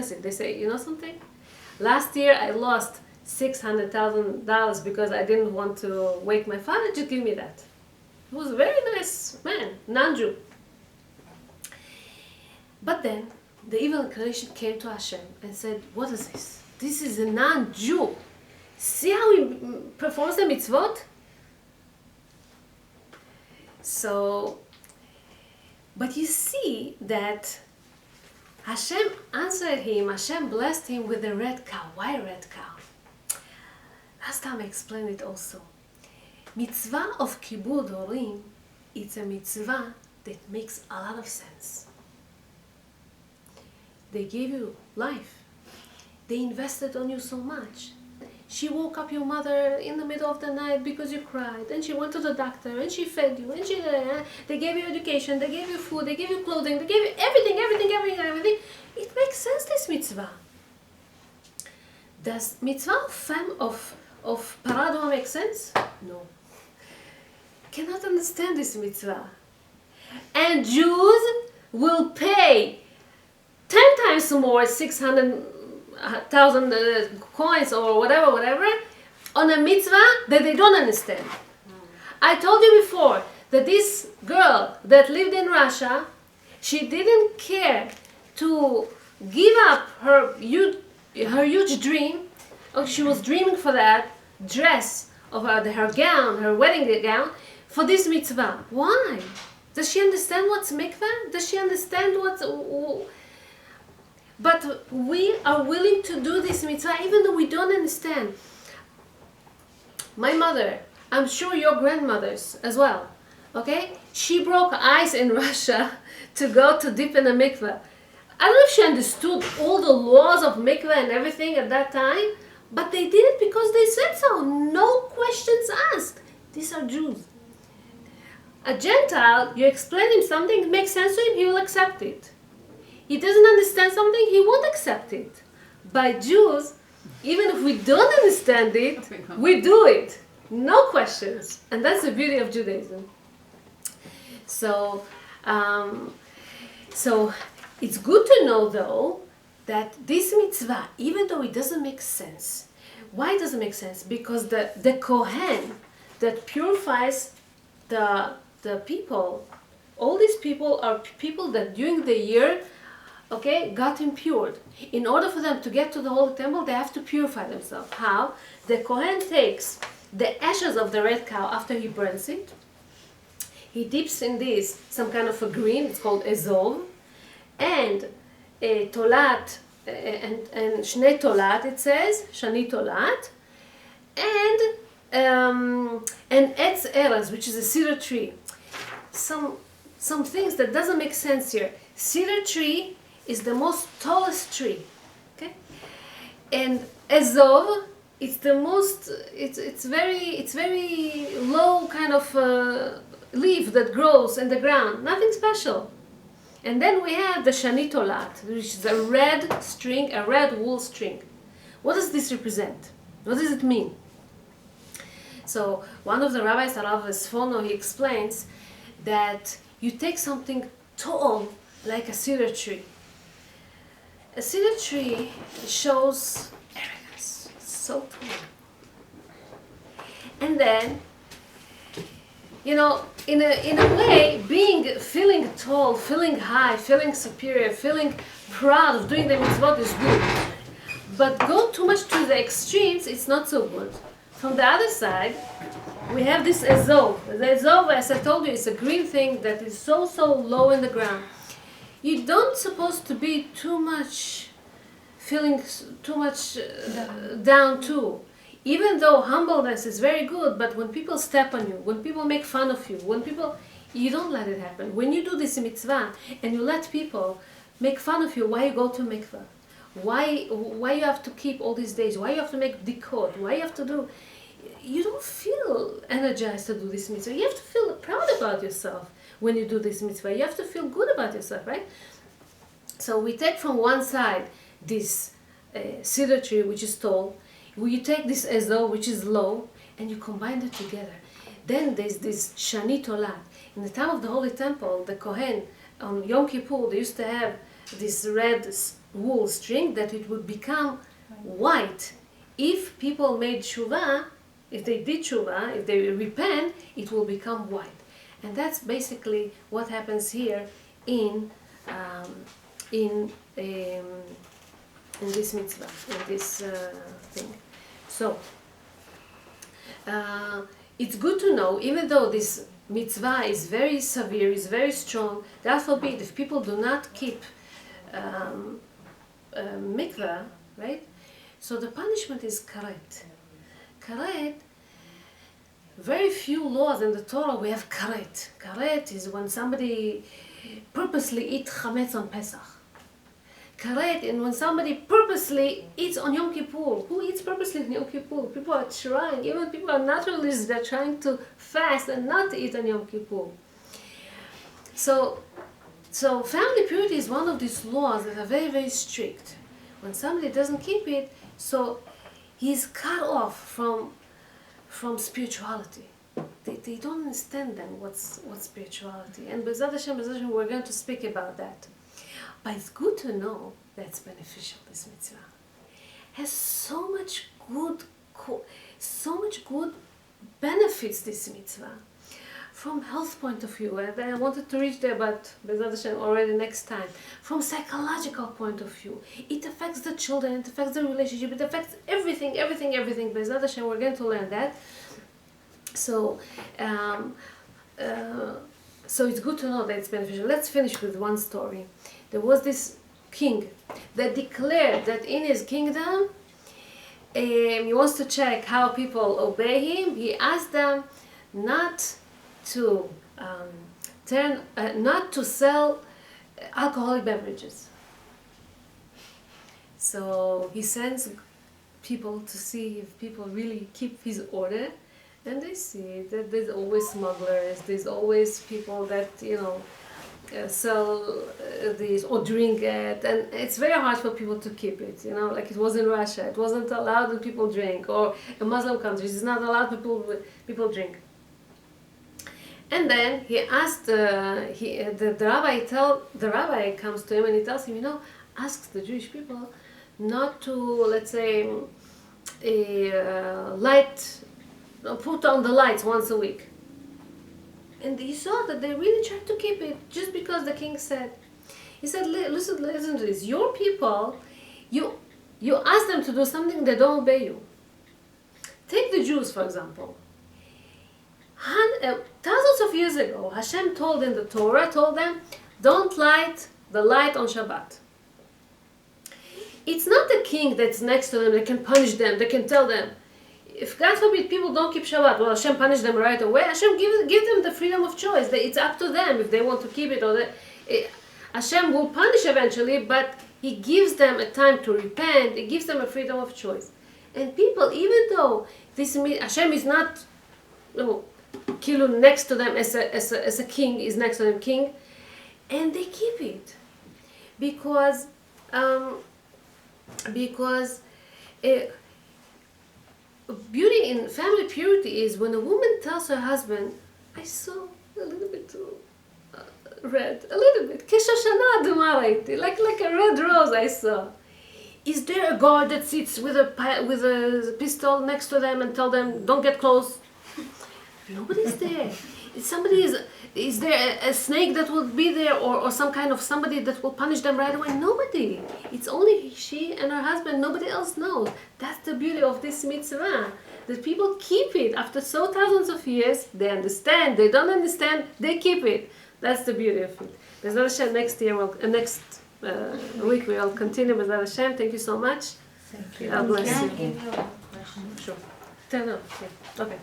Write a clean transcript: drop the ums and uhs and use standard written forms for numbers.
They say, you know something? Last year I lost $600,000 because I didn't want to wake my father. Just give me that. He was a very nice man, non-Jew. But then the evil inclination came to Hashem and said, what is this? This is a non-Jew. See how he performs the mitzvot? So, but you see that Hashem answered him, Hashem blessed him with a red cow. Why a red cow? Last time I explained it also. Mitzvah of kibud horim, it's a mitzvah that makes a lot of sense. They gave you life. They invested on you so much. She woke up your mother in the middle of the night because you cried, and she went to the doctor, and she fed you, and they gave you education, they gave you food, they gave you clothing, they gave you everything. It makes sense, this mitzvah. Does mitzvah of paradoma make sense? No. Cannot understand this mitzvah. And Jews will pay 10 times more, 600,000 coins or whatever, on a mitzvah that they don't understand. I told you before that this girl that lived in Russia, she didn't care to give up her huge dream. Oh, she was dreaming for that dress of her gown, her wedding gown, for this mitzvah. Why? Does she understand what's mikveh? Does she understand what's... But we are willing to do this mitzvah even though we don't understand. My mother, I'm sure your grandmothers as well, okay? She broke ice in Russia to go to dip in a mikveh. I don't know if she understood all the laws of mikveh and everything at that time, but they did it because they said so. No questions asked. These are Jews. A Gentile, you explain him something, it makes sense to him, he will accept it. He doesn't understand something, he won't accept it. By Jews, even if we don't understand it, we do it. No questions. And that's the beauty of Judaism. So it's good to know, though, that this mitzvah, even though it doesn't make sense, why it doesn't make sense? Because the Kohen that purifies the people, all these people are people that during the year, okay, got impure. In order for them to get to the Holy Temple, they have to purify themselves. How? The Kohen takes the ashes of the red cow after he burns it. He dips in this some kind of a green, it's called ezov, and a tolat, and shnei tolat, it says, shani tolat, and etz eres, which is a cedar tree. Some things that doesn't make sense here. Cedar tree is the most tallest tree, okay? And ezov, it's the most, it's very low kind of leaf that grows in the ground, nothing special. And then we have the shani tolat, which is a red string, a red wool string. What does this represent? What does it mean? So one of the rabbis, Rav Sfono, he explains that you take something tall like a cedar tree. A cedar tree shows arrogance, so tall. And then, you know, in a way, feeling tall, feeling high, feeling superior, feeling proud of doing the mitzvot is good. But go too much to the extremes, it's not so good. From the other side, we have this ezov. The ezov, as I told you, is a green thing that is so low in the ground. You don't supposed to be too much, feeling too much down too. Even though humbleness is very good, but when people step on you, when people make fun of you, you don't let it happen. When you do this mitzvah and you let people make fun of you, why you go to mikvah? Why you have to keep all these days? Why you have to make dikot? Why you have to do? You don't feel energized to do this mitzvah. You have to feel proud about yourself when you do this mitzvah. You have to feel good about yourself, right? So we take from one side this cedar tree, which is tall. You take this ezov, which is low, and you combine it together. Then there's this shani tolat. In the time of the Holy Temple, the Kohen, on Yom Kippur, they used to have this red wool string, that it would become white. If people made tshuva, if they did tshuva, if they repent, it will become white. And that's basically what happens here in this mitzvah, in this thing. So it's good to know, even though this mitzvah is very severe, is very strong, God forbid, if people do not keep mikvah, right? So the punishment is karet. Karet, very few laws in the Torah we have karet. Karet is when somebody purposely eats chametz on Pesach. Karet is when somebody purposely eats on Yom Kippur. Who eats purposely on Yom Kippur? People are trying, even people are naturalists, they're trying to fast and not eat on Yom Kippur. So family purity is one of these laws that are very, very strict. When somebody doesn't keep it, so he's cut off from spirituality. They don't understand then what's spirituality. And B'ezrat Hashem, we're going to speak about that. But it's good to know that it's beneficial, this mitzvah. Has so much good benefits, this mitzvah. From health point of view, and I wanted to reach there, but B'ezrat Hashem already next time. From psychological point of view, it affects the children, it affects the relationship, it affects everything. B'ezrat Hashem, we're going to learn that. So it's good to know that it's beneficial. Let's finish with one story. There was this king that declared that in his kingdom, he wants to check how people obey him. He asked them not to sell alcoholic beverages. So he sends people to see if people really keep his order, and they see that there's always smugglers, there's always people that sell these or drink it, and it's very hard for people to keep it. Like it was in Russia, it wasn't allowed that people drink, or in Muslim countries, it's not allowed people drink. And then he asked the rabbi comes to him and he tells him, asks the Jewish people not to, let's say, put on the lights once a week. And he saw that they really tried to keep it just because the king said. He said, listen to this, your people, you ask them to do something, they don't obey you. Take the Jews, for example. Thousands of years ago, Hashem told in the Torah, told them, don't light the light on Shabbat. It's not the king that's next to them that can punish them, that can tell them. If God forbid people don't keep Shabbat, well, Hashem punish them right away. Hashem give them the freedom of choice. It's up to them if they want to keep it or Hashem will punish eventually, but He gives them a time to repent. He gives them a freedom of choice. And people, even though Hashem is not next to them as a king, is next to them king, and they keep it because beauty in family purity is when a woman tells her husband, I saw a little bit red, a little bit, like a red rose I saw. Is there a guard that sits with a pistol next to them and tell them, don't get close? Nobody's there. Is there a snake that will be there or some kind of somebody that will punish them right away? Nobody. It's only she and her husband. Nobody else knows. That's the beauty of this mitzvah. That people keep it after so thousands of years. They understand. They don't understand. They keep it. That's the beauty of it. B'ezrat Hashem, next week we'll continue. B'ezrat Hashem. Thank you so much. Thank you. God bless you. Can I give you a question? Sure. Turn on. Yeah. Okay.